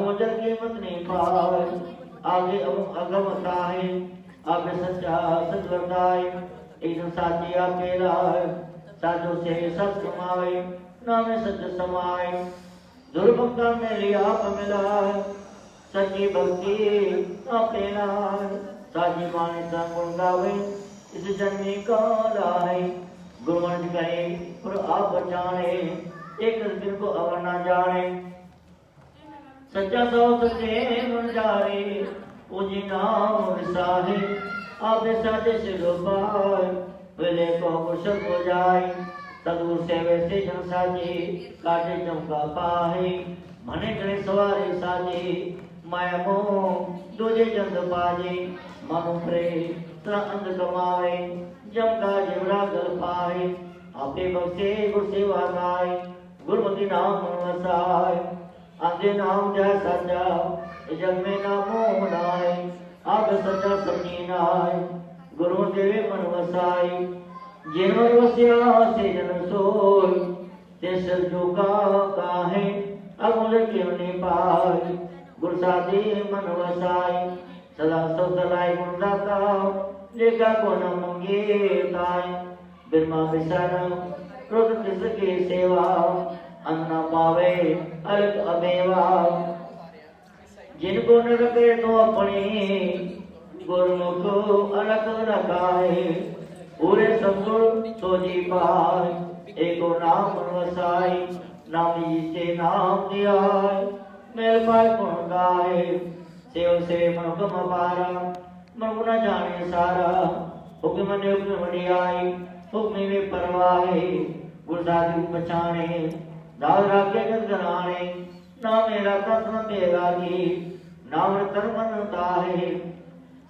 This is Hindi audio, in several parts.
अगोचर कीमत नहीं पाए, आगे अगमता है, आगे सच्चा सदवरदाय, एक साथी आपके लाए, साधु से सत कमाए, नाम सच समाए, दुर्भक्ता मेरी आप मिलाए, सच्ची भक्ति आपे लाए, साची माने संगुण गावे, इस जन्मी का लाए, गुरुवंश करे और आप बचाने, एक दिन को अवर न जाने, सच्चा सौ सच्चे मन जारे, पूजी नाम विसाहे, आपे साचे से लोपाए, वेले को कुशल हो जाए, सदगुरु से वैसे जन साजे, काटे चमका पाहे, मने करे सवारे साजे, माया मोह दूजे जंद बाजे, मनु प्रे त्र अंध कमाए, जम का जीवरा गल पाए, आपे बख्शे गुरु सेवा गाए, गुरुमति नाम वसाए, आंधे नाम जय सच्चा, जग में नामो नाय, आप सच्चा समझी नाय, गुरु देवे मन वसाए, जिनवर वस्या से जन सोय, ते सिर झुका काहे, अमूल्य क्यों नहीं पाए, गुरु साथी मन वसाए, सदा सौतलाय गुणदाता, लेखा को न मंगे ताय, बिरमा बिसरम, क्रोध किसकी सेवा, अन्न पावे अलग अमेवा, जिनको न रखे तो अपने, गुरुमुख अलग रखाए, पूरे सद्गुण तो जी पाए, एको नाम वसाए, नामी से नाम दिया, मेरे पास गुण गाए, सेव से मनुगम पारा, मनु न जाने सारा, हुक्म ने हुक्म आई, हुक्म में परवाहे, गुरदादी बचाने, दाल राखे गंगनाने, ना मेरा तत्व तेरा की, नाम कर्मनता है,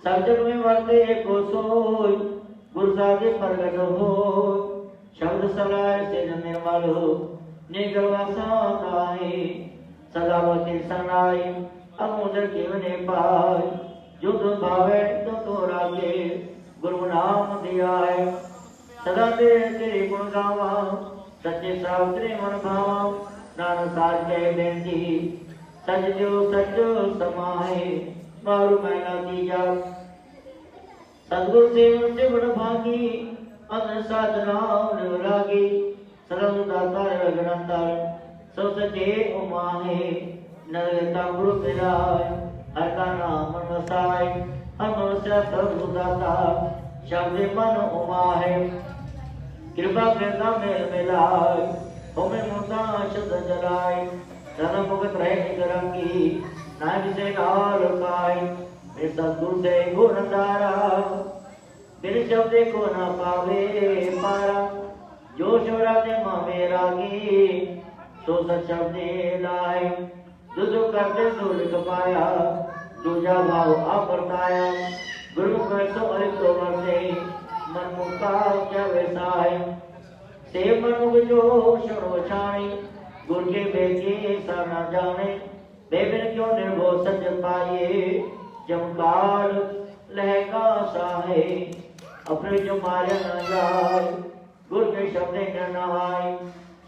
सब जग में वर्ते को सोई, गुरदादी प्रगट हो, शब्द सलाय से निर्मल हो, निगलवासा गाए, सदावती सनाई, अमोदर केवने पाए, जो तो भावे तो राखे, गुरु नाम दिया है, सदा तेरे गुण गावा, सच्चे सावत्रे मन भावा, नान साज के बेंदी, सच जो समाए, मारू मैना दीजा, सद्गुरु से गुण भागी, अन साधना निवरागी, सरल दाता रघुनंदन, सो सचे उमाहे, नरता गुरु मिलाय, हर का नाम वसाय, मनुष्य प्रभु दाता, शब्द मन उमाहे, कृपा कृपा मेल मिलाय, होमे मुद्दा शुद्ध जलाय, धर्म मुक्त रहे निकरंगी, नाग से गाल पाय, मेरे सद्गुरु से गुण धारा, मेरे शब्द को न पावे पारा, जो शोराते मामे रागी, सो सच शब्द लाए, जो करते सो लिख पाया, दूजा भाव अपरताया, गुरु कैसो अलिप तो वर्ते, मन मुक्ता क्या वैसाय, से मनुग जो शुरो छाई, गुर के बेचे सा न जाने, बेबिन क्यों निर्भो सच पाए, जमकाल लहका साहे, अपने जो माया न जाए, गुर के शब्द न नहाय,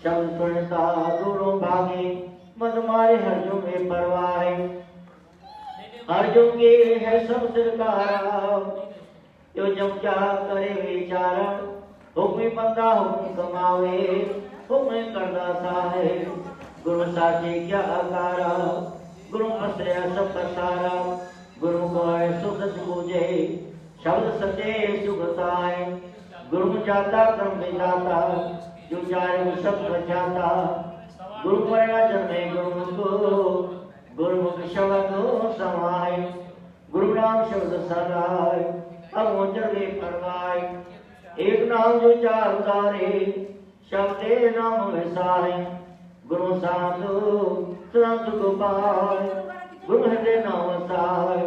शब्द सुनता दूरों भागे, मन मारे हरजों में परवाए, हरजों के है सब सरकारा, जो जम क्या करे विचारा, हुक्म बंदा हुक्म कमावे, हुक्म करदा साहे, गुरु साचे क्या आकारा, गुरु आश्रय सब प्रसारा, गुरु को सुख पूजे, शब्द सचे सुखताए, गुरु जाता कर्म विदाता, जो चाहे सब बचाता, गुरु परेगा जन्मे गुरुमुख शब्द समाय, गुरु नाम शब्द सदाय, अब जगे परवाय, एक नाम जो चार उतारे, शब्दे नाम विसारे, गुरु साधु संत गोपाल, गुरु हृदय नाम साय,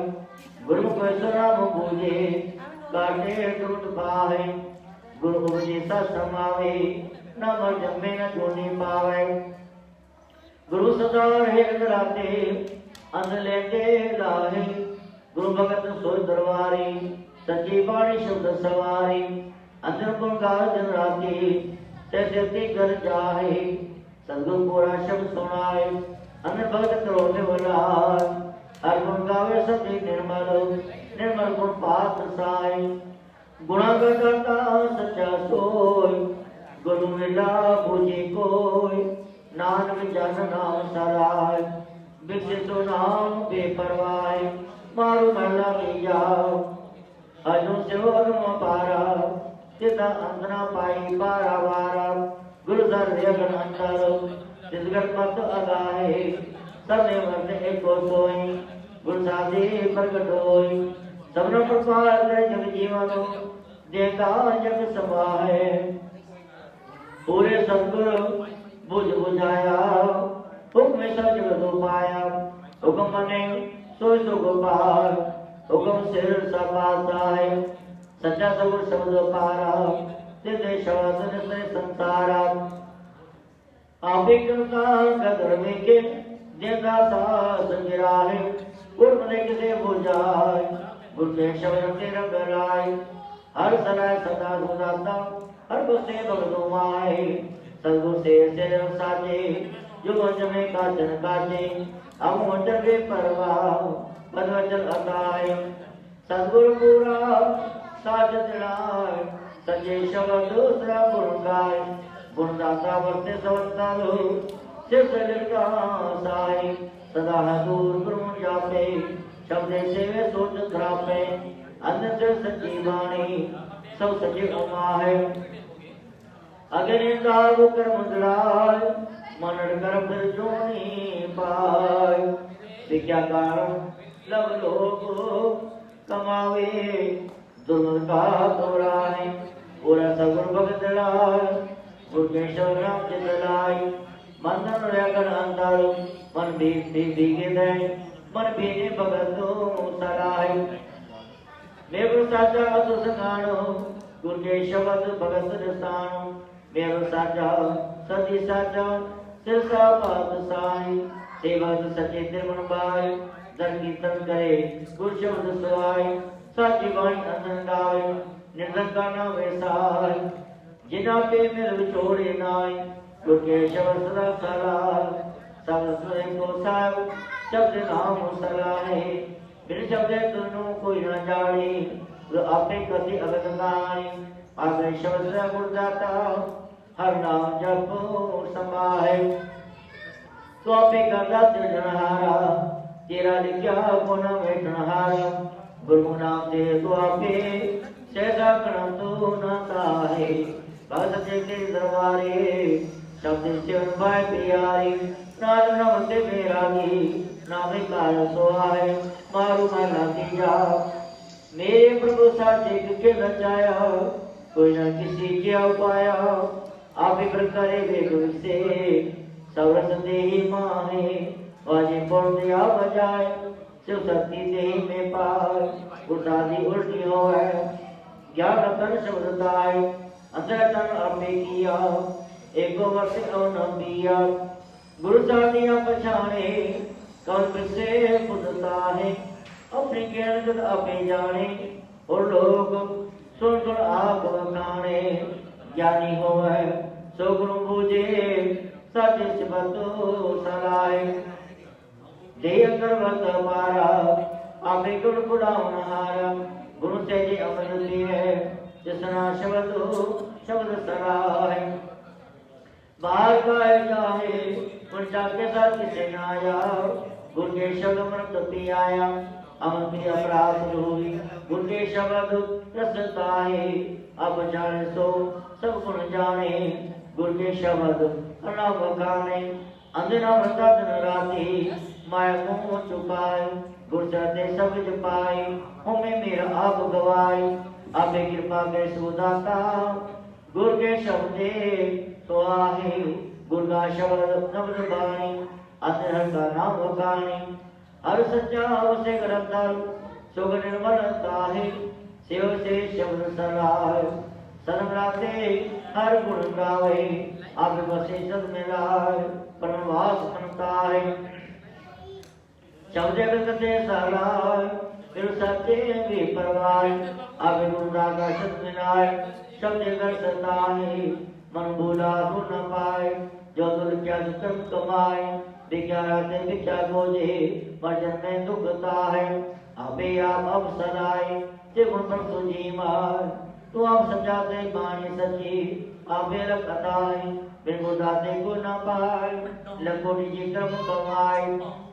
गुरु को नाम पूजे, काटे टूट पाए, गुरु उपजे समावे, नाम जन्मे न जोनी पावे, गुरु सदा रहे अंदराते, अंध लेते लाहे, गुरु भगत सोई दरबारी, सच्ची बाणी शुद्ध सवारी, अंदर गुण गाय दिन राती, तैसे कर जाए, सदगुरु पूरा शब्द सुनाए, अंदर भगत करोने वाला हर गुण गावे सभी निर्मल निर्मल गुण पात्र साई गुणा करता सच्चा सोई गुरु मिला पूजे कोई नानक जन नाम सराय विकसित नाम बेपरवाह मारू महला की जाओ अनु सेवर पारा सिद्ध अंजना पाई पारा वारा गुरु सर यगन अंतर जिसगर मत अगाए सबने वर्त एको सोई गुरु साधे प्रकट होई सबने प्रपाल करे जग जीवनो देता जग समाए पूरे सतगुरु बुझ बुझाया हुक्म सब जग दो पाया हुक्म मने सोई सो गोपाल हुक्म सिर सपासाय सच्चा सगुण शब्द पारा सिद्धे शब्द निश्चय संसारा आभिकता गदर में के देता सा संगिराहे गुर मने किसे बुझाए गुर के शब्द से रंग लाए हर समय सदा सुदाता हर गुस्से भगदो माए सदगुरु से साचे जो वचन काचन काचे हम वचन के परवाह पदवचन अताय सदगुरु पूरा साच दिलाय सजे शब्द दूसरा गुण गाय गुणदाता वर्ते सवतालो सिर लिखा साई सदा दूर गुरु जापे शब्द सेवे सोच धरापे अन्न से सच्ची वाणी सब सच्ची उमा है अग्नि दाग कर मुद्राय मनड़ कर फिर जोनी पाय विज्ञा कारण लव लोग कमावे दुर्गम का दोराए पूरा सगुण भगत लाय गुरुकेश्वर राम चितलाई मंदन रगन अंतर मन भीगे दे मन भीगे भगत सराय मेरु साचा असुर संगाणो गुरुकेश्वर भगत स्थानो मेरु साचा सती साचा सिरसा पाद साई सेवक सचे तिरमन बाई धन कीर्तन करे गुरु शब्द सुहाई साची वाणी अंदर गावे निर्धन का नाम वैसाई जिना पे मिल विछोड़े नाई गुरुकेश्वर सदा सलाह सब स्वयं को साहब शब्द नाम सलाहे बिन शब्द तुनु कोई न जाने जो आपे कति अगत गाने आगे शब्द से गुरदाता हर नाम जपो समाए तो आपे करदा सृजनहारा तेरा लिखा गुण वेठनहारा गुरु नाम दे तो आपे सहसा कण तो न ताहे भगत के दरबारे शब्द से भाई प्यारी नाम नमते मेरागी नामे काल सोहाय मारू माना दिया मेरे प्रभु साचे के नचाया कोई न किसी के उपाया आप ही करे वेग से सवरस देही माहे वाजे पौड़ दिया बजाए शिव शक्ति देही में पाए उठादी उल्टी हो है ज्ञान तन शब्दताय अंतर तन आपे किया एको वर्ष न दिया गुरु साधिया पछाणे कौन से खुदता है अपने ज्ञान जब आपे जाने और लोग सुन सुन आप बखाने ज्ञानी हो है सो गुरु पूजे सत्य सिबतो सलाए दे अंदर वत पारा आपे गुण गुणावन हारा गुरु से जी अमर है जिसना शब्द सराय बाहर गाय जाए उनका के साथ किसे ना आया गुरु के शब्द मृत पी आया अमन की अपराध हुई गुरु के शब्द रसता है अब जाने सो सब गुण जाने गुरु के शब्द अना बखाने अंजना व्रता दिन राती माया मोह छुपाए गुरु चरते सब जपाए हमें मेरा आप गवाए आपे कृपा के सुदाता गुरु के शब्दे तो आहे गुरु का शब्द नब्द बाणी अंधर का नाम बखाने हर सच्चा उसे ग्रंथर सुख निर्मलता है शिव से शब्द सलाह सनमराते हर गुण गावे आप बसे सद मिलाए परमवास बनता है शब्द जगते सलाह फिर सत्य भी परवाय आप गुरु का सद मिलाए शब्द दर्शता है मन भूला हो न पाए जो दुल क्या दुष्म कमाए विज्ञान से भिक्षा खोजे भजन में दुखता है अबे आप अवसर आए त्रिगुण तुझी मार तू आप समझाते बाणी सची अबे रखताए बिन बुझाते को न पाए लखोटी जी क्रम कमाए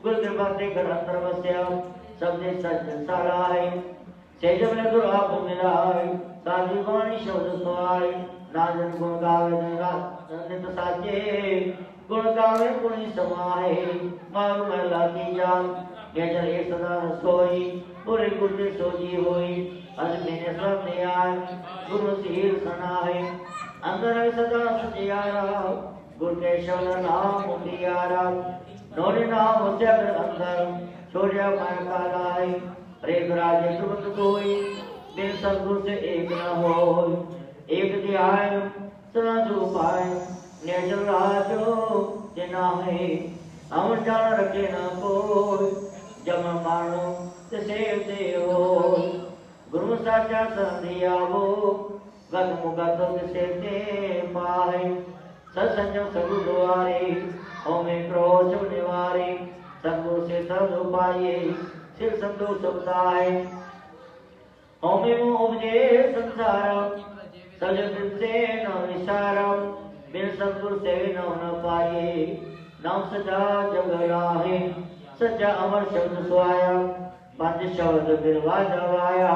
गुरु कृपा से घर अंतर बस्या सबने सच सलाए सेजम ने गुरु आप मिलाए साधी वाणी शब्द सुहाए नाजन गुण गावे नित साचे गुण गावे गुणी समाए मारू महला की जान ये जले सदा सोई पूरे गुरु सोजी होई अज मैंने सब न्याय गुरु सीर सनाए अंदर सदा सजियारा गुरु केशव नाम मुखियारा नौरे नाम उच्चर अंदर छोड़िया मन का लाए रेख राजे सुमत कोई बिन सदगुरु से एक न हो एक ध्यान सदा जो पाए निर्जल राजो जिना है अमर जान रखे न कोई जम मानो ते सेव देव गुरु साचा संधिया वो गत मुगत से ते पाए सत्संग सगु द्वारे ओमे क्रोध निवारे सगुरु से सब उपाये सिर संतोष सुखदाय ओमे उपजे संसार सजग से न निसारम बिन सतगुरु से न पाए नाम सजा जग राहे सच्चा अमर शब्द सुहाया पंच शब्द बिरवा जवाया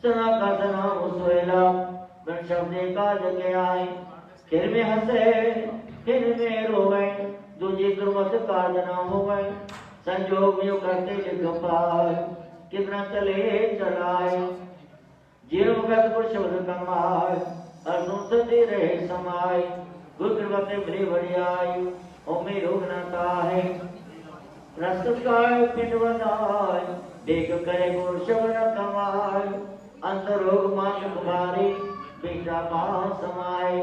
सना का सना मुसवेला बिन शब्द का जग आए फिर में हंसे फिर में रोवे दूजी दुर्मत काज न होवे संजोग में करते लिख पाए कितना चले चलाए जीरो गत को शब्द कमाए अनुसति रहे समाए गुरु कृपा से बड़े बढ़ियाई ओमे रोग न काहे रस्त काय पिंड बनाए देख करे गुरु शब्द कमाए अंतर रोग मान कुमारी बेटा पास समाए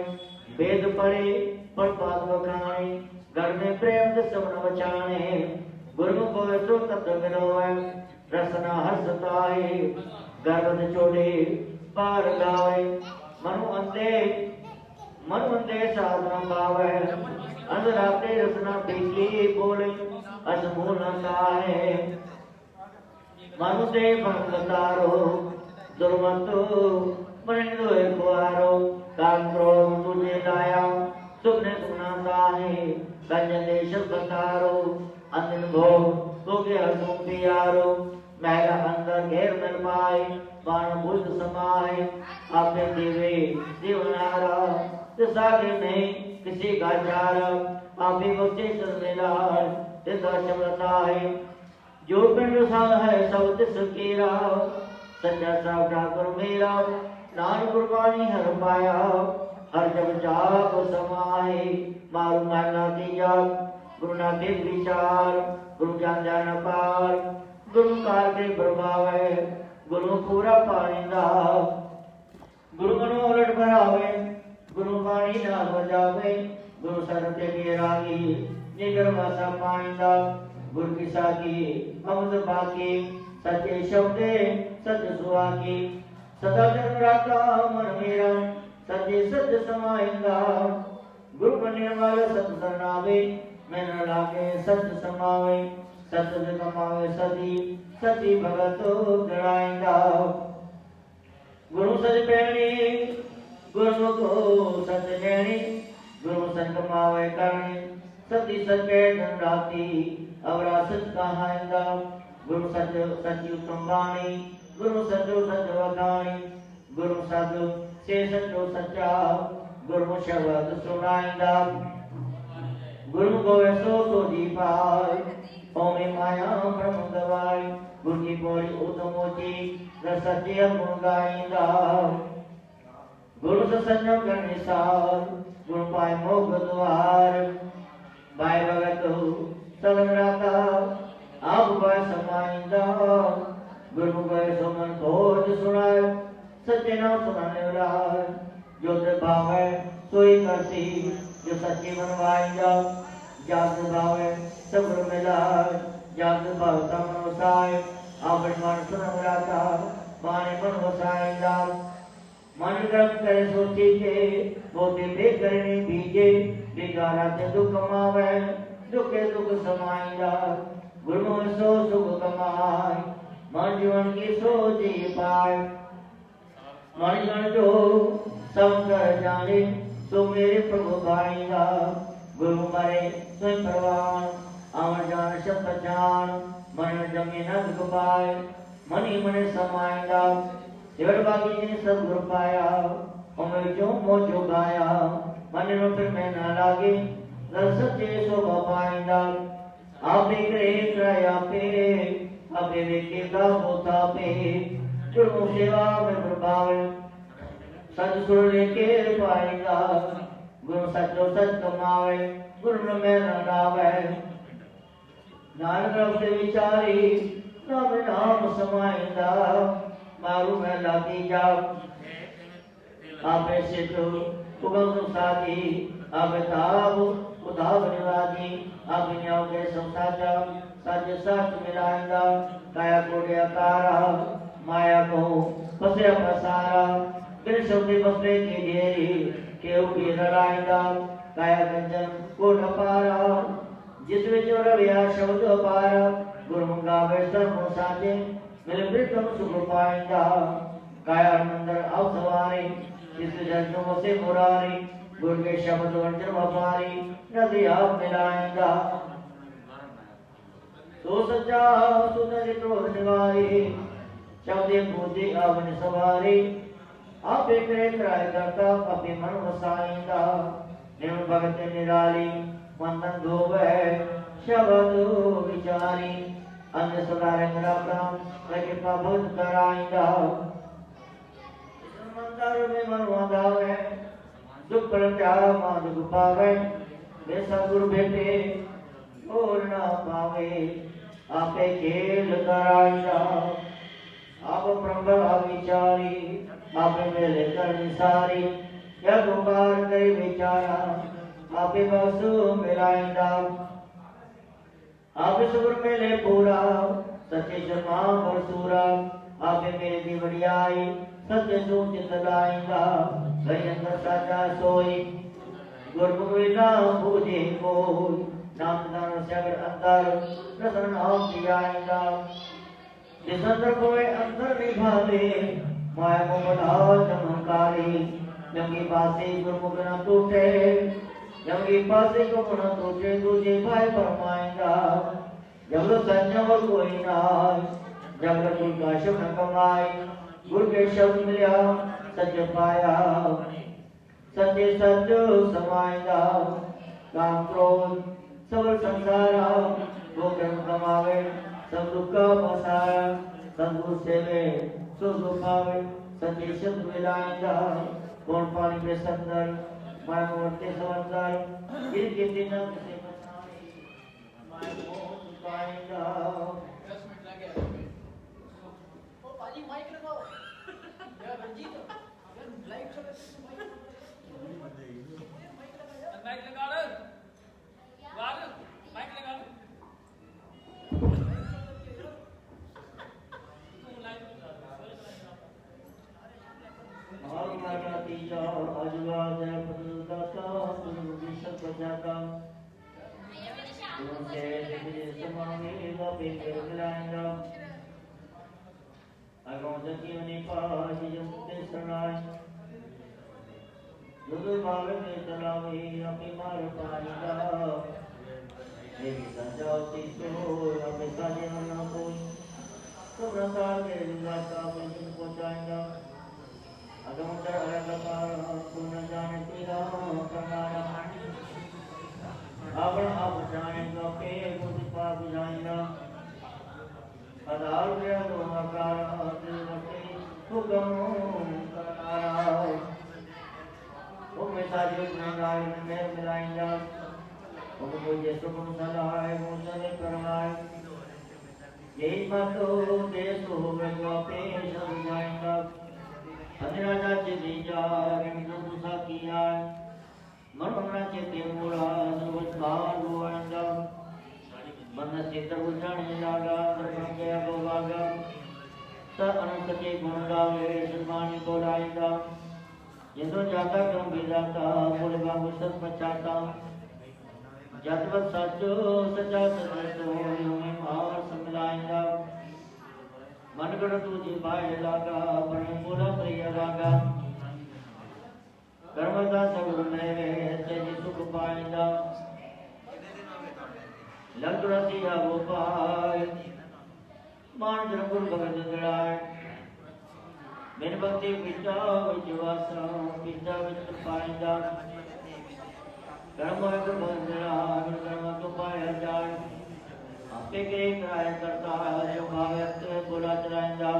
वेद पढ़े पर पाद बखाने घर में प्रेम से सबन बचाने गुरु को सो तत्व विरोय रसना हर्षताए गर्भ छोड़े पार गावे मनु अंधे साधना पावे अंधराते रसना पीकी बोले असमूल काहे मनु दे भंगतारो दुर्मतो मरिंदो कुआरो कांत्रो तुझे लाया सुपने सुना काहे कंजन देश बतारो अंतिम भोग तो गया तुम पियारो महला अंदर घेर मिल पाए बाण बुद्ध समाए आपने दिवे दिवनारा सागे नहीं किसी का चारा आप ही बच्चे चल मिला है जो पिंड सा है सब तिस कीरा सच्चा साहब ठाकुर मेरा नान कुर्बानी हर पाया हर जब जाप समाए मारू मारना दिया गुरु ना के विचार गुरु ज्ञान जान पार गुरु काल के प्रभाव है गुरु पूरा पानिंदा गुरु मनोरथ भरावे गुरु वाणी ना बजावे गुरु सत्य के रागी निगर वासा पानिंदा गुरु की साकी अमृत बाकी सत्य शब्दे सत्य सुहागी सदा जन राता मन मेरा सत्य सत्य समाएगा गुरु बनने वाले सत्य सरनावे मैं न लागे सत्य समावे सत्य कमावे सती सती भगतो जड़ाएगा गुरु सच प्रेमी गुरु को सत्य लेनी गुरु सच कमावे करनी सती सचे दंडाती अवरा सच कहाएगा गुरु सच सची उत्तम वाणी गुरु सचो सच वखाणी गुरु साधु से सचो सच्चा गुरु शब्द सुनाएगा गुरु को ऐसो तो जी पाए ओमे माया ब्रह्म दवाई गुरु की बोली उत्तमोची रसत्य गुण गाएगा गुरु से संयम करने सार गुरु पाए मोक्ष द्वार बाय भगत सदन राता आप बाय समाइंदा गुरु गए सुमन भोज सुनाए सच्चे नाम सुनाने वाला जो ते भाव है सोई करती जो सच्ची मनवाएगा जात भाव है सब गुरु मिला जात भाव तमन वसाए आप मन सुन राता माने मन वसाएगा मन कर्म करे सोची के बोते पे करने बीजे बिगाड़ा ते दुख कमावे दुखे दुख समाइंदा गुरमुख सो सुख कमाए मन जीवन की सो जी पाए मन जन जो सब कर जाने तो मेरे प्रभु भाईंदा गुरु मारे स्वयं परवान आवर जान शब्द जान मन जमे न दुख पाए मनी मन समाइंदा देवर बाकी जिन सदगुरु पाया उमे जो मोजो गाया मन नो फिर मैं ना लागे दर सच्चे शोभा पाइंदा आपे करे कराया पे आपे वेके का होता पे गुरु सेवा में प्रभाव सच सुर लेके पाइंदा गुरु सचो सच कमावे गुरु में न लावे नानक रब से विचारी नाम नाम समाइंदा मारू में लागी जाओ आपे से तो उगम साथी आपे ताब उधाव निवाजी आपे न्याव के संसाचा सच सच मिलाइंदा काया कोड़े अकारा माया को फसे पसारा फिर शब्दी बसरे की ढेरी केव की लड़ाइंदा काया गंजन को ढपारा जिस विच रविया शब्द पारा गुरुमुखा वैसर मुसाजे मिल प्रीतम सुख पाइंदा काया मंदिर अवसवारी जिस जन्मों से मुरारी गुरु के शब्द वर्जन वपारी नदी आप मिलाइंदा तो सच्चा सुंदर क्रोध निवारी शब्द बूझे अवन सवारी आप एक कराय करता अपने मन वसाइंदा निर्मल भगत निराली मंदन धोवे शब्द विचारी अन्य सदारे मेरा प्राण लगे पाभुत कराइंदा मंदर में मनवादा है दुख पर प्यारा मान दुख पावे वे सदगुरु भेटे और ना पावे आपे खेल कराइंदा आप ब्रह्म विचारी आपे मेले कर निसारी या दुबार करे विचारा आपे बसु मिलाइंदा आपे सुर मेले पूरा सच्चे जमा बरसूरा आपे मेरे दी बढ़ियाई सत्य सूच तलाइंदा गई अंदर साजा सोई गुरमुख विना बूझे कोई नाम दान सगर अंदर रसन नाम दियाइंदा जिस अंदर कोई अंदर निभाले माया को बढ़ाओ चमत्कारी जंगी पासे गुरमुख न टूटे जंगी पासे को न टूटे तुझे भाई फरमाएंगा जब संजम कोई ना जब कोई का शब्द न कमाए गुरु के शब्द मिला सच पाया सच्चे सच समाइंदा काम क्रोध सब संसारा वो कर्म कमावे सब दुख का पसारा सदगुरु सेवे सुख पावे सच्चे शब्द मिलाइंदा कौन पानी में संदर माय मोरते समंदर गिर के दिन से बचाए माय मोह सुखाइंदा 10 मिनट लगे ओ पाजी माइक लगाओ यार रंजीत यार लाइव चल रहा है माइक लगा ले वाल माइक लगा ले तीजा अजवा जय पददाता विश्व प्रजाता तुमसे दिव्य समाने वापे मिलाएंगा अगम जकीवने पाज जमते सनाय युद्ध भाग में चलावे अपने मार पाएंगा देवी संजाती सो अपने साजे न कोई सब रसा के निवासा में जिनको चाहेंगा अगमतर अलगपार पुण्य जानती राम कनारा आपण आप जानेगा के मुझपा बुझाएगा अदार गया तो आकार दिलवते हुक्म कनारा वो में साजियो गुनागार में मिलाएंगा वो मुझे सुख सलाए मुझे करवाए यही बात तो देश हो गया पेश हो जाएगा अनिराजा चिदी जाए मिंदु साकिया मनमना चिते मूला सर्वत भाव गोविंदा मन चित्र बुझाने लागा धर्म के अगवागा स अनंत के गुण गावे सन्मानी को लाएगा यदो जाता क्रम विदाता बोले बाबू सब बचाता जत वत साचो सचा सच होय में मार समलाएगा मन गण तुझे पाए लागा बने पूरा प्रिय लागा कर्मदा सब मेरे तेज सुख पाएगा लग रसिया वो पाए मान जन गुरु भगत जड़ाए मेरे भक्ति पिता विश्वासा पिता विच पाएगा कर्म कर्म तो पाया जाए आपे के कराय करता जो भावत बोला चलाएगा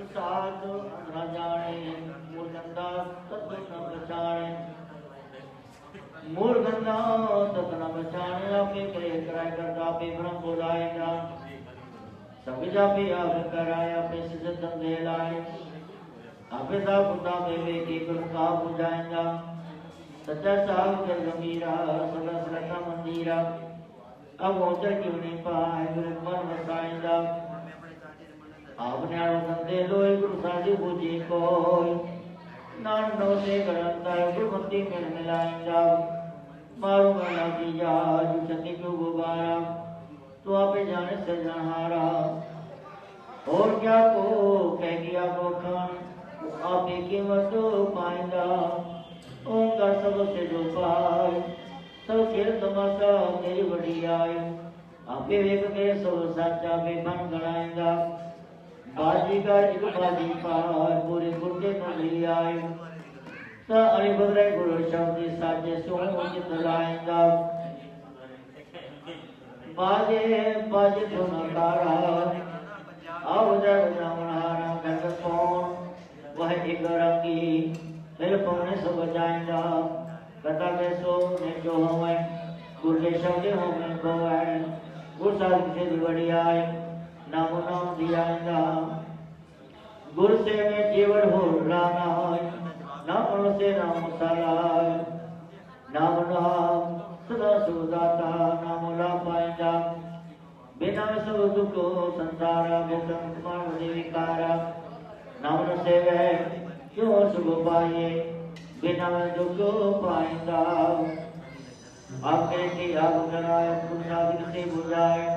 साथ न जाने मूर्खंदा तत्व न बचाने मूर्खंदा तत्व न बचाने आपे के कराय करता आपे ब्रह्म बोलाएगा सब जापे आप कराया आपे सिद्ध दे लाए आपे सा पुता में की गुरु का बुझाएगा सच्चा साहब के गंभीरा सदा श्रद्धा मंदिरा अब ओचर क्यों नहीं पाए गुरु मन वसाएगा आपने आड़ो संते लोए गुरु साधु पूजी को नान नो से करता है गुरु भक्ति में मिलाएगा मारू गाना की जा जो सती क्यों गुबारा तो आपे जाने से जानहारा और क्या को कह गया को खान आपे कीमत पाएगा ओंकार सबसे जो पाए सब खेल तमाशा तेरी बड़ी आए आपे वेग के सब साचा पे बन गणाएगा बाजीगर एक बाजी पाए पूरे गुर्दे नगरी आए सा अरे बदरे गुरु शब्द साचे सोच चित लाएगा बाजे बाजे धुन तारा आओ जग जामनारा कर कौन वह एक रंगी दिल पौने सब जाएगा कथा में सो ने जो होवे गुरु के शब्द होवे को है गुरु साहिब से बड़ी आए नाम नाम दियाएगा गुरु से में जीवन हो राना नाम से नाम सलाय नाम नाम सदा सुदाता नाम ला पाएगा बिना सब दुख संसार भूखम कुमार देविकारा नाम से वह क्यों सुख पाए बिना दुख पाएगा आपके की आग कराए पुरुषाधिक से बुझाए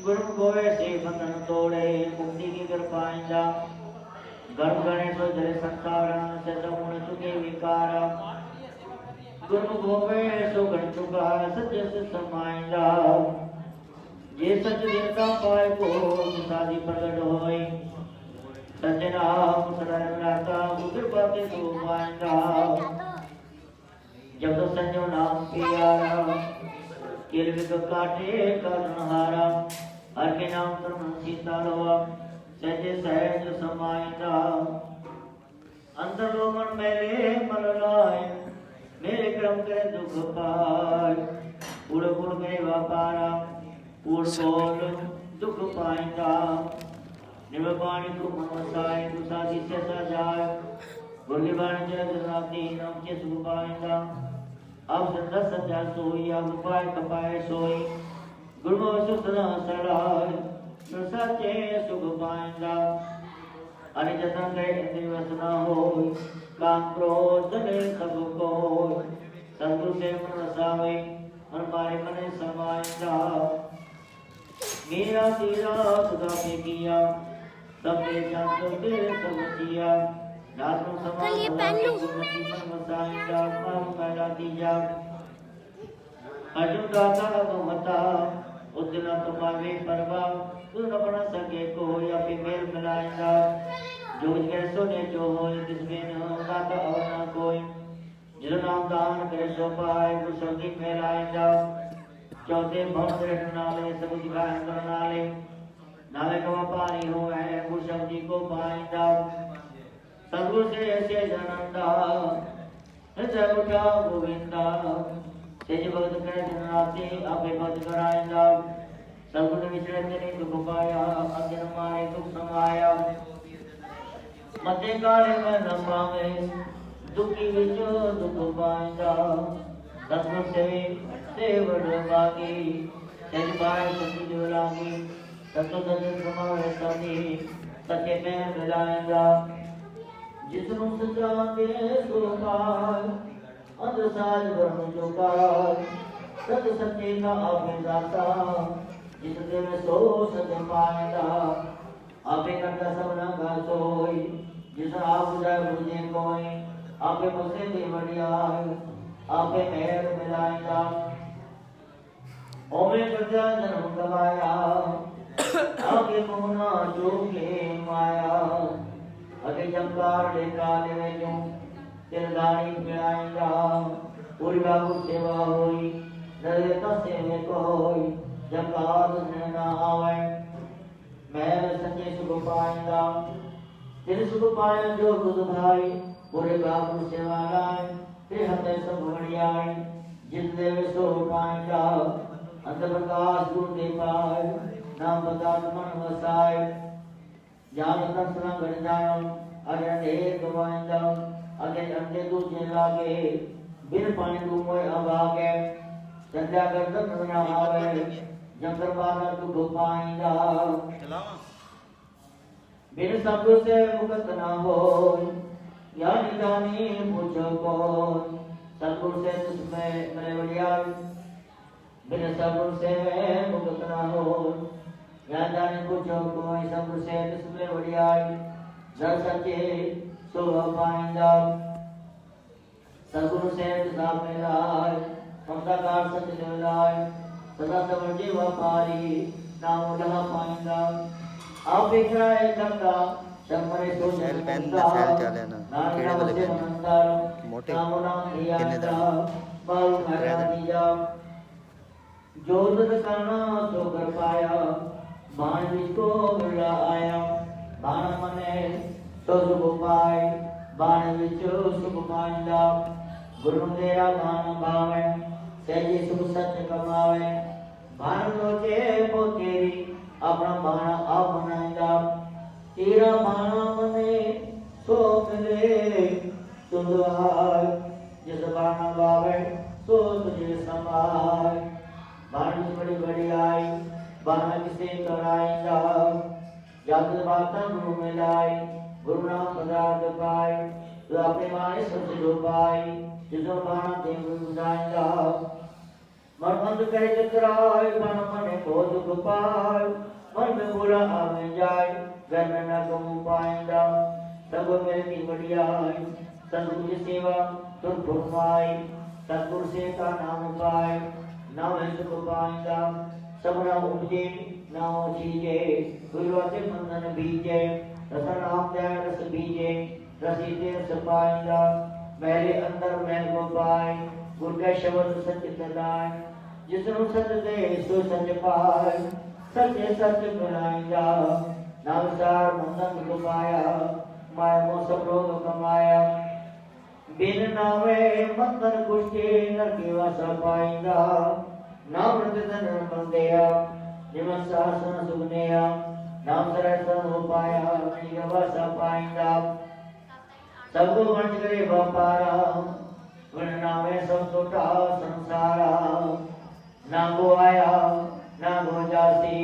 गुरु गोवे से बंधन तोड़े मुक्ति की कर पाएगा गर्भ गणेश जय संसार से समुन चुके विकारा गुरु गोवे सो गण चुका सत्य से समाएगा ये सच देता पाए को शादी प्रकट होए सजनाम सरण राता गुरु बातें तो पाएगा जब तो संजो नाम प्यारा किरविक काटे कर्णहारा हर के नाम तरम सीता लोआ सहजे सहज समाएगा अंतर लो मन मेरे मन लाए मेरे क्रम करे दुख पाए उड़ उड़ गए व्यापारा उड़ बोल दुख पाएगा निवपाणी को मनवसाए दुसादी से सजाए गुरलिबाणी जय जनाती नाम के सुख पाएगा अब संदा सजा सोई अब पाए कपाए सोई गुरु सुतना सराय सच्चे सुख पाएगा अरे जतन गए दिवस न हो काम क्रोध ने सब को सदगुरु से मन वसावे मन मारे मन समाएगा मेरा तेरा खुदा पे किया सबने जान तेरे सब किया रातों समान मन वसाएगा मारू पैदा दिया अर्जुन दाता ममता उस दिन तुम्हारे परवा तू न बना सके को या फिर मेल मिलाएगा जो कैसो ने जो हो जिसमें न दाता और न कोई जिस नाम दान करे सो पाए वो सभी फैलाएगा चौथे भक्त नाले सब दिखाए नाले नाले का पानी हो है वो सब्जी को पाएगा सदगुरु से ऐसे जनंदा जय उठा गोविंदा तेज भक्त करे जनाते आपे भक्त कराएगा सदगुरु विचरण ने दुख पाया अज्ञान मारे दुख समाया मते काले में न पावे दुखी विचो दुख पाएगा सदगुरु से सेवन मांगी तेज पाए सती जो लागी सत्य सत्य समावे सती सत्य में मिलाएगा जिसनु सजा के सो पाए अंधसाज ब्रह्म जोकार सत सच्चे का आपे दाता जिस देव सो सच पाएगा आपे करता सबना का सोई जिस आप उदय बुझे कोई आपे मुझसे भी बढ़िया आपे मेहर मिलाएगा ओमे प्रजा जन्म गवाया आगे मोना जो के माया अगे जमकार लेका ले जो तिरदानी मिलाएगा पूरी बाबू सेवा होई नरे तसे में कोई जमकार न आवे मैं संजय सुख पाएगा तेरे सुख पाए जो बुध भाई पूरे बाबू सेवा लाए तेरे हते सब बढ़िया जिस देव सो पाएगा अंत प्रकाश गुरु दे पाए नाम बता मन वसाए जान दर्शन कर जाओ अरे अंधेर गवाएगा अगे अंधे दूजे लागे बिन पानी डूबोए अभागे संध्या कर दर्शन न आवे जंगर बाला दुख पाएगा बिन सब से मुक्त न हो ज्ञानी दानी पूछो कौन सतगुरु से तुझमें मेरे बढ़िया बिन सतगुरु से मुक्त न हो ज्ञान दानी पूछो कोई सतगुरु से तुझमें बढ़िया दर सच्चे सो पाएंगा सतगुरु से तुझा मिलाए ममता कार सच दिलाए सदा सबर जीवा पारी नाम उड़ा पाएंगा आप एक राय करता शंभरे तो सेल पेन में सेल चले ना कीड़े वाले पेन मोटे कितने दाम बाल खड़ा दिया जो दद करना तो कर पाया बाण जिसको मिला आया बाण मने तो सुख पाए बाण विचो सुख पाइंदा गुरु मेरा बाण भावे सही सुख सच कमावे बाण लोचे पोतेरी अपना बाण आप बनाएगा तेरा बाणा मने सो मिले तुझार जिस बाणा बावे सो तुझे समाए बाण बड़ी बड़ी आई बाणा किसे कराएगा जब बाता गुरु मिलाई गुरु नाम पदार्थ पाए तो अपने बाणे सोच लो पाए जिसो बाणा देव बुझाएगा मन बंद करे चतुराई मन मने को दुख पाए मन में बुरा आवे जाए घर में न गम पाएगा सब मेरे की बढ़िया सतगुरु की सेवा तुम फुरमाई सतगुरु से का नाम पाए नाम सुख पाएगा सब नाम उपजे नाम चीजे गुरुवाते मंदन बीजे रस नाम दया रस बीजे रसीदे रस पाएगा मेरे अंदर मैल को पाए गुरु का शब्द सच तलाए जिसनु सच दे सो सच पाए सच सच मिलाएगा नामसार मंदन को पाया माया मोह सब रोग कमाया बिन नावे मंदन कुष्टे नरके वासा पाएगा नाम रतन बंदेया निमन सासन सुगनेया नाम सरसन हो पाया निग वासा पाएगा सबको वंश करे व्यापारा वन नामे सब छोटा संसारा ना गो आया ना गो जासी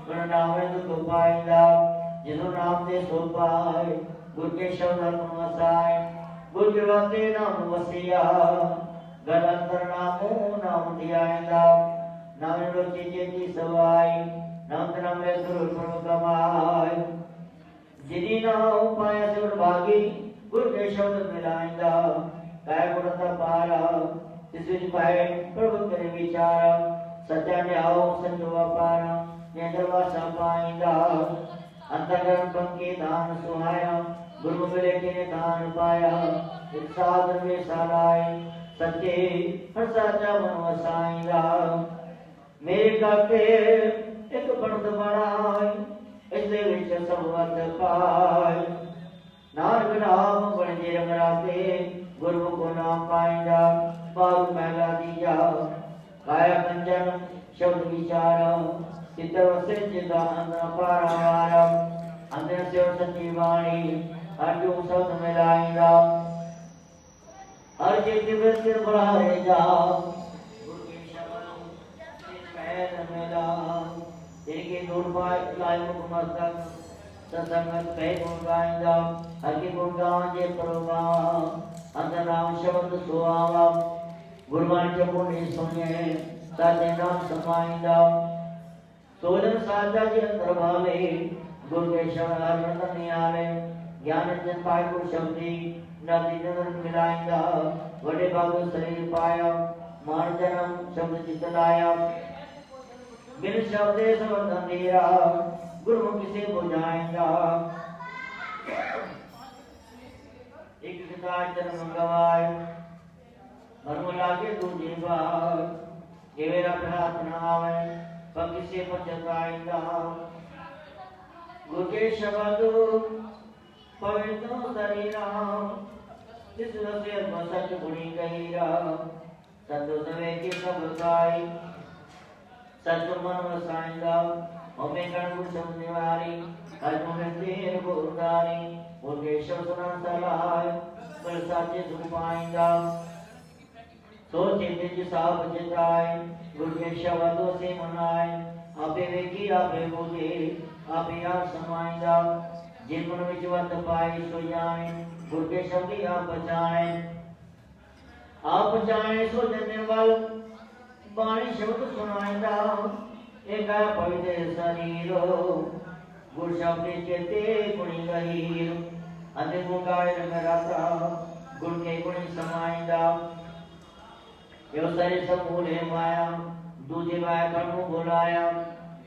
वन नामे दुख पाएगा जिसो नाम दे सो पाए गुरु के शब्द धर्म वसाए गुरु के वाते नाम वसिया घर अंतर नामो नाम दियाएगा नाम रोची जेती सवाई नाम नाम में गुरु गुरु कमाए जिनी ना उपाय से भागी गुरु के शब्द मिलाएगा काय गुणता पारा तिसुज पाए प्रभु करे विचार सत्य न्याय संजो पारा नेत्रवा पाएगा अंतर्गत पंके दान सुहाया गुरु मिले के दान पाया साधन में सालाए सच्चे हर साचा मन वसाएगा मेरे काके एक बंद बनाए इससे विच सब वत पाए नानक नाम बन जे रंगराते गुरु को नाम पाएगा बाबू महला दिया काया कंचन शब्द विचार चित्तर से चिता अंदर पारावार अंदर से सच्ची वाणी अर्जु शब्द मिलाएगा हर चित्त में सिर बढ़ाएगा गुरु के शब्द से पैर मिला इनके दूर पाए लाए मुख मस्तक सत्संगत कहे गुण गाएगा हर के गुण गाएं जे प्रभु अंतराम शब्द सुहावा गुरबाणी जपुनी सुनिए साजे नाम समाइंदा सोजन साजा जी अंतर भावे गुरु के शरण हरिमंदर निहारे ज्ञान जन पाए गुरु शब्दी नदी नदन मिलाइंदा वडे भाग शरीर पाया मान जन्म शब्द चित लाया बिन शब्दे सब अंधेरा गुरुमुख से बुझाएंगा एक शिकायत जन्म गवाए मनु लागे दूजे बार ये मेरा प्रार्थना आवे पग से पचताएंगा गुरु के शब्द पवित्र शरीरा जिस रसे सच गुणी कहीरा सतो सवे की सब गाई सत मन वसाएंगा ओमे गण गुण सब निवारी अर्जुन तेर गुरदारी उनके शब्द सुना सलाह पर साचे सुख पाएंगा सोचे निज साप चिताए गुरु के शब्दों से मनाए आपे वेखी आपे बोले आपे आप समाएंगा जिन मन विच वत पाए सो जाए गुरु के शब्द आप बचाए आप बचाए सो जने वाल बाणी शब्द सुनाएंगा एक पवित्र शरीर गुरु शब्द चेते गुणी गहीर अंधे गुंगाए रंग राता गुरु के गुणी समाएंगा यो सारे सब भूले माया दूजे बाय कर्म बुलाया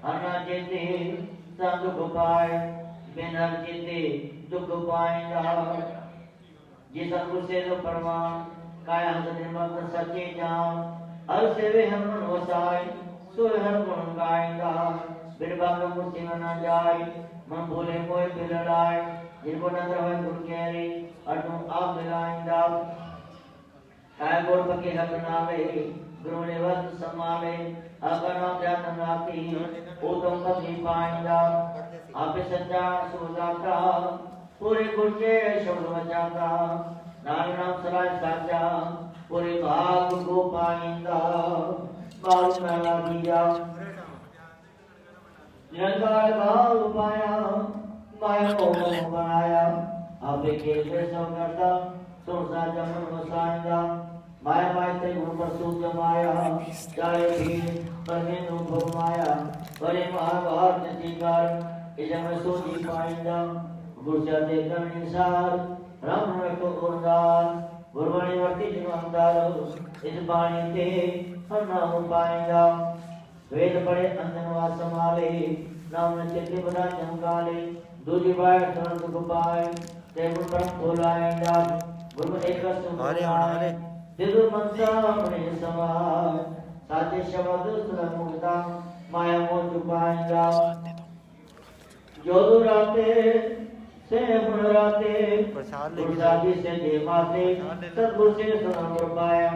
अन्ना चेते सब दुख पाए बिना चेते दुख पाएंगा जिस अंकुर से तो परमान काया हंस निर्मल सच्चे जान हर सेवे हम मन वसाए सो हर गुण गाएंगा बिन भाग मुक्ति में न जाए मन भूले मोह बिलड़ाए जिनको नजर है गुरु केरी अनु आप मिलाएंगा काय गोड़ पके हक नावे गुरु ने वत समावे अगर नाम जात नाती ओ तुम कभी पाएंगा आप सच्चा सुदाता पूरे गुरु के शब्द बचाता नाम नाम सराय साचा पूरे भाग को पाएंगा बाल मेला दिया निरंकार भाव पाया माया को बनाया आपे के सब करता सोसा जमन वसाएंगा माया माया ते गुरु पर सूत जमाया चाहे भी परमे नु माया परे महाभारत जीकर इजम सोजी पाएंगा गुरु से देखन निसार राम रखो गुरदान गुरबाणी वर्ती जिनवंतार इस बाणी ते हम नाम पाएंगा वेद पढ़े अंजन वास संभाले नाम चित्ते बना चमकाले दूजी बार तुरंत गुपाए ते गुरु पर खोलाएंगा गुरु एक सुनाए दिल मनसा अपने समाय साचे शब्द सुर मुक्ता माया मोह छुपाएंगा जो दुराते से पुनराते प्रसादी से देवाते सद्गुरु से सुना पाया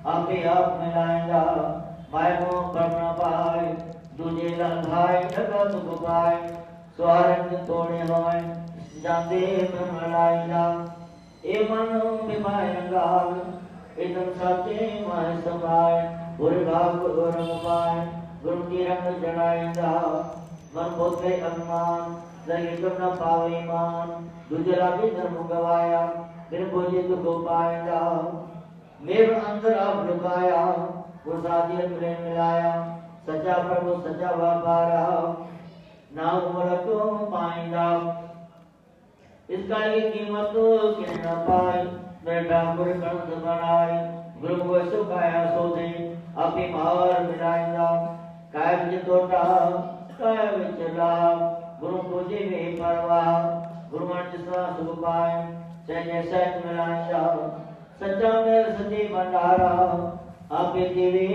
आपे आप मिलाएंगा माया मोह करना पाए दूजे लंघाए ढका दुख पाए स्वारंग तोड़े होए जाते में मिलाएंगा ए मन में मायंगा एकदम साचे माय समाए बुरे भाग को रंग पाए गुरु की रंग जड़ाएंगा मन बोध गए अनुमान लगे तो न पावे मान दूसरा भी धर्म गवाया फिर बोझे दुख पाएंगा मेरे अंदर आप लुकाया वो साथी प्रेम मिलाया सच्चा प्रभु सच्चा व्यापारा ना उम्र को पाएंगा इसका ये कीमत के न पाए बेटा गुरु कंस बनाए गुरु को सुखाया सो दे अपनी मार मिलाएंगा काय विच तोटा काय विच लाभ गुरु को जीवे परवाह गुरु मन जिसका सुख पाए सहज सहज मिलाएंगा सच्चा मेर सच्ची भंडारा आपे जीवे